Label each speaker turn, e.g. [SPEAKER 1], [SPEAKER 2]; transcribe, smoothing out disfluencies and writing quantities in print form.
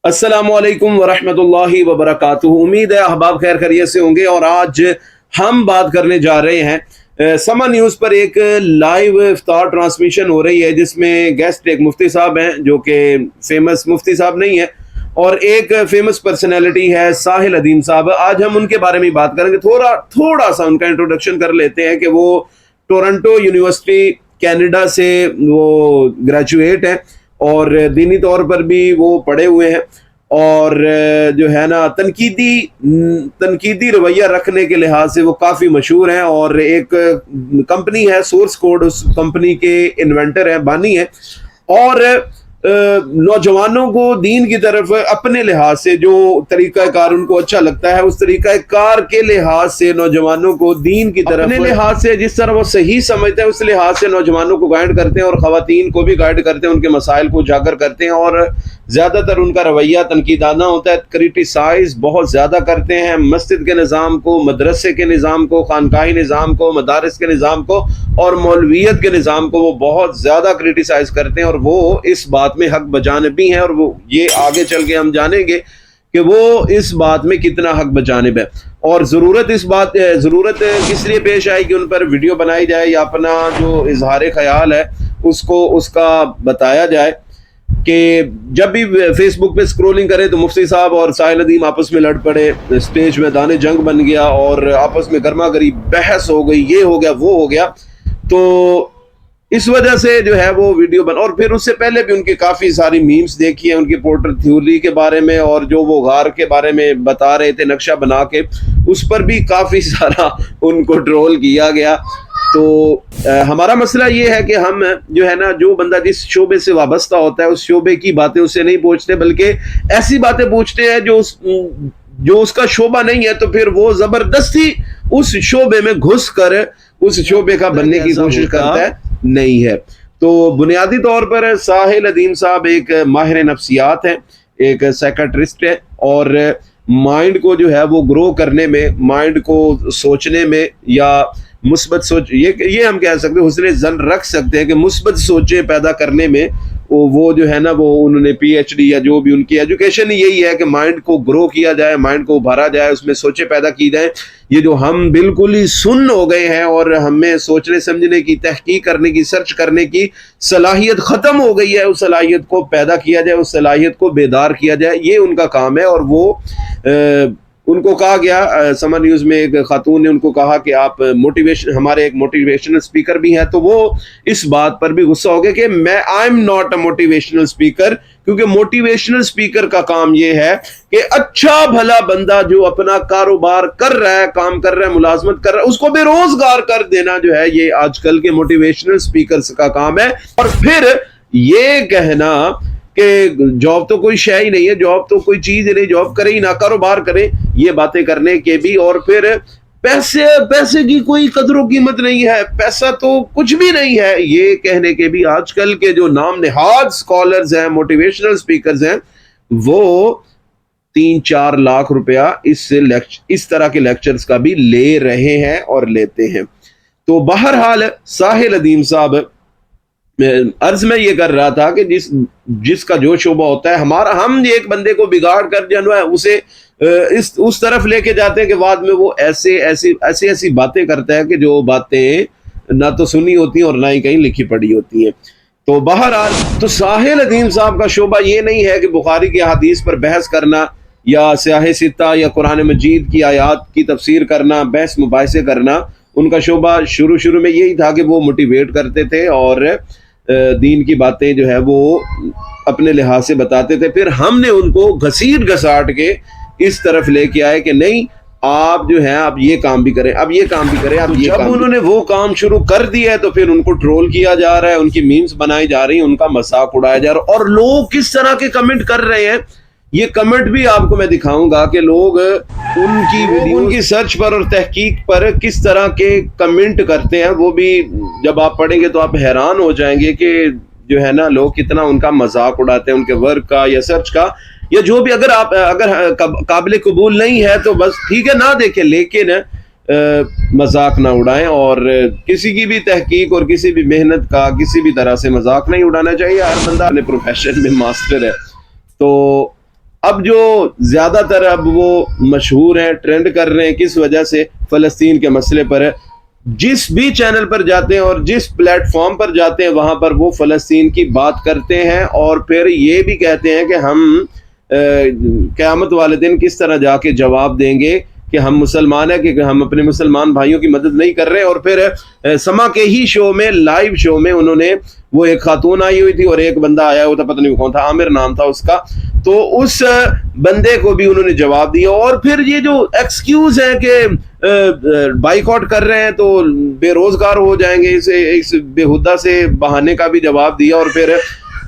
[SPEAKER 1] अस्सलामु अलैकुम वरहमतुल्लाहि वबरकातुहू। उम्मीद है अहबाब खैर खैरियत से होंगे। और आज हम बात करने जा रहे हैं समा न्यूज़ पर एक लाइव इफ्तार ट्रांसमिशन हो रही है, जिसमें गेस्ट एक मुफ्ती साहब हैं, जो कि फेमस मुफ्ती साहब नहीं है, और एक फेमस पर्सनैलिटी है साहिल अदीम साहब। आज हम उनके बारे में बात करेंगे। थोड़ा थोड़ा सा उनका इंट्रोडक्शन कर लेते हैं कि वो टोरंटो यूनिवर्सिटी कनाडा से वो ग्रेजुएट हैं और दीनी तौर पर भी वो पढ़े हुए हैं, और जो है ना तनकीदी रवैया रखने के लिहाज से वो काफ़ी मशहूर हैं। और एक कंपनी है सोर्स कोड, उस कंपनी के इन्वेंटर हैं, बानी हैं। और नौजवानों को दीन की तरफ अपने लिहाज से जो तरीक़ाकार उनको अच्छा लगता है, उस तरीक़ाकार के लिहाज से नौजवानों को दीन की तरफ, अपने लिहाज से जिस तरह वो सही समझते हैं उस लिहाज से नौजवानों को गाइड करते हैं, और ख़वातीन को भी गाइड करते हैं, उनके मसाइल को उजागर करते हैं। और ज़्यादातर उनका रवैया तनकीदाना होता है, क्रिटिसाइज़ बहुत ज़्यादा करते हैं मस्जिद के निज़ाम को, मदरसे के निज़ाम को, खानकाही निज़ाम को, मदारिस के निज़ाम को और मौलवियत के निज़ाम को वो बहुत ज़्यादा क्रिटिसाइज़ करते हैं। और वो इस बात में हक बजानिब भी हैं, और वो ये आगे चल के हम जानेंगे कि वो इस बात में कितना हक बजानिब है। और ज़रूरत किस लिए पेश आई कि उन पर वीडियो बनाई जाए या अपना जो इजहार ख्याल है उसका बताया जाए। कि जब भी फेसबुक पे स्क्रोलिंग करें तो मुफ्ती साहब और साहिल अदीम आपस में लड़ पड़े, स्टेज में दाने जंग बन गया और आपस में गर्मा गरी बहस हो गई, ये हो गया वो हो गया। तो इस वजह से जो है वो वीडियो बन, और फिर उससे पहले भी उनकी काफ़ी सारी मीम्स देखी है उनकी पोर्टर थ्योरी के बारे में, और जो वो गार के बारे में बता रहे थे नक्शा बना के, उस पर भी काफ़ी सारा उनको ट्रोल किया गया। तो हमारा मसला ये है कि हम जो है ना, जो बंदा जिस शोबे से वाबस्ता होता है उस शोबे की बातें उससे नहीं पूछते, बल्कि ऐसी बातें पूछते हैं जो उसका शोबा नहीं है। तो फिर वो ज़बरदस्ती उस शोबे में घुस कर उस शोबे का बनने की कोशिश करता है, नहीं है। तो बुनियादी तौर पर साहिल अदीम साहब एक माहिर नफ्सियात हैं, एक साइकियाट्रिस्ट है, और माइंड को जो है वो ग्रो करने में, माइंड को सोचने में, या मुस्बत सोच, ये हम कह सकते हैं, हुस्न ज़न रख सकते हैं कि मुस्बत सोचें पैदा करने में वो जो है ना, वो उन्होंने पीएचडी या जो भी उनकी एजुकेशन यही है कि माइंड को ग्रो किया जाए, माइंड को उभारा जाए, उसमें सोचें पैदा की जाए। ये जो हम बिल्कुल ही सुन्न हो गए हैं और हमें सोचने समझने की, तहकीक करने की, सर्च करने की सलाहियत ख़त्म हो गई है, उस सलाहियत को पैदा किया जाए, उस सलाहियत को बेदार किया जाए, ये उनका काम है। और वो उनको कहा गया, समा न्यूज़ में एक खातून ने उनको कहा कि आप हमारे एक मोटिवेशनल स्पीकर भी हैं। तो वो इस बात पर भी गुस्सा हो गया कि I am not a motivational speaker, क्योंकि मोटिवेशनल स्पीकर का काम ये है कि अच्छा भला बंदा जो अपना कारोबार कर रहा है, काम कर रहा है, मुलाजमत कर रहा है, उसको बेरोजगार कर देना जो है, ये आजकल के मोटिवेशनल स्पीकर्स का काम है। और फिर ये कहना कि जॉब तो कोई शय ही नहीं है, जॉब तो कोई चीज ही नहीं, जॉब करे ही ना, कारोबार करे, ये बातें करने के भी। और फिर पैसे की कोई कदर कीमत नहीं है, पैसा तो कुछ भी नहीं है, ये कहने के भी आजकल के जो नाम नेहाद स्कॉलर्स हैं, मोटिवेशनल स्पीकर्स हैं, वो 3-4 लाख रुपया इस तरह के लेक्चर्स का भी ले रहे हैं और लेते हैं। तो बहरहाल साहिल अदीम साहब, अर्ज में ये कर रहा था कि जिसका जो शोबा होता है, हम एक बंदे को बिगाड़ कर जो है उसे उस तरफ लेके जाते हैं कि बाद में वो ऐसी बातें करता है कि जो बातें ना तो सुनी होती हैं और ना ही कहीं लिखी पड़ी होती हैं। तो बहरहाल, तो साहिल अदीम साहब का शोबा ये नहीं है कि बुखारी की हदीस पर बहस करना, या स्याह सित्ता, या कुरान मजीद की आयात की तफसीर करना, बहस मुबाहिसे करना। उनका शोबा शुरू में यही था कि वो मोटिवेट करते थे और दीन की बातें जो है वो अपने लिहाज से बताते थे। फिर हमने उनको घसीट घसाट के इस तरफ लेके आए कि नहीं, आप जो है आप ये काम भी करें, अब ये काम भी करें, आप ये काम। उन्होंने वो काम शुरू कर दिया है तो फिर उनको ट्रोल किया जा रहा है, उनकी मीम्स बनाई जा रही है, उनका मजाक उड़ाया जा रहा है। और लोग किस तरह के कमेंट कर रहे हैं, ये कमेंट भी आपको मैं दिखाऊंगा कि लोग उनकी सर्च पर और तहकीक पर किस तरह के कमेंट करते हैं। वो भी जब आप पढ़ेंगे तो आप हैरान हो जाएंगे कि जो है ना, लोग कितना उनका मजाक उड़ाते हैं, उनके वर्क का या सर्च का, या जो भी। अगर काबिल कबूल नहीं है तो बस ठीक है, ना देखें, लेकिन मजाक ना उड़ाएं। और किसी की भी तहकीक और किसी भी मेहनत का किसी भी तरह से मजाक नहीं उड़ाना चाहिए। हर बंदा अपने प्रोफेशन में मास्टर है। तो اب جو زیادہ تر اب وہ مشہور ہیں، ٹرینڈ کر رہے ہیں کس وجہ سے؟ فلسطین کے مسئلے پر. جس بھی چینل پر جاتے ہیں اور جس پلیٹ فارم پر جاتے ہیں وہاں پر وہ فلسطین کی بات کرتے ہیں، اور پھر یہ بھی کہتے ہیں کہ ہم قیامت والے دن کس طرح جا کے جواب دیں گے کہ ہم مسلمان ہیں، کہ ہم اپنے مسلمان بھائیوں کی مدد نہیں کر رہے. اور پھر سما کے ہی شو میں، لائیو شو میں، انہوں نے، وہ ایک خاتون آئی ہوئی تھی اور ایک بندہ آیا ہوا تھا، پتہ نہیں کون تھا، عامر نام تھا اس کا، تو اس بندے کو بھی انہوں نے جواب دیا. اور پھر یہ جو ایکسکیوز ہے کہ بائیک آؤٹ کر رہے ہیں تو بے روزگار ہو جائیں گے، اس بےہودہ سے بہانے کا بھی جواب دیا. اور پھر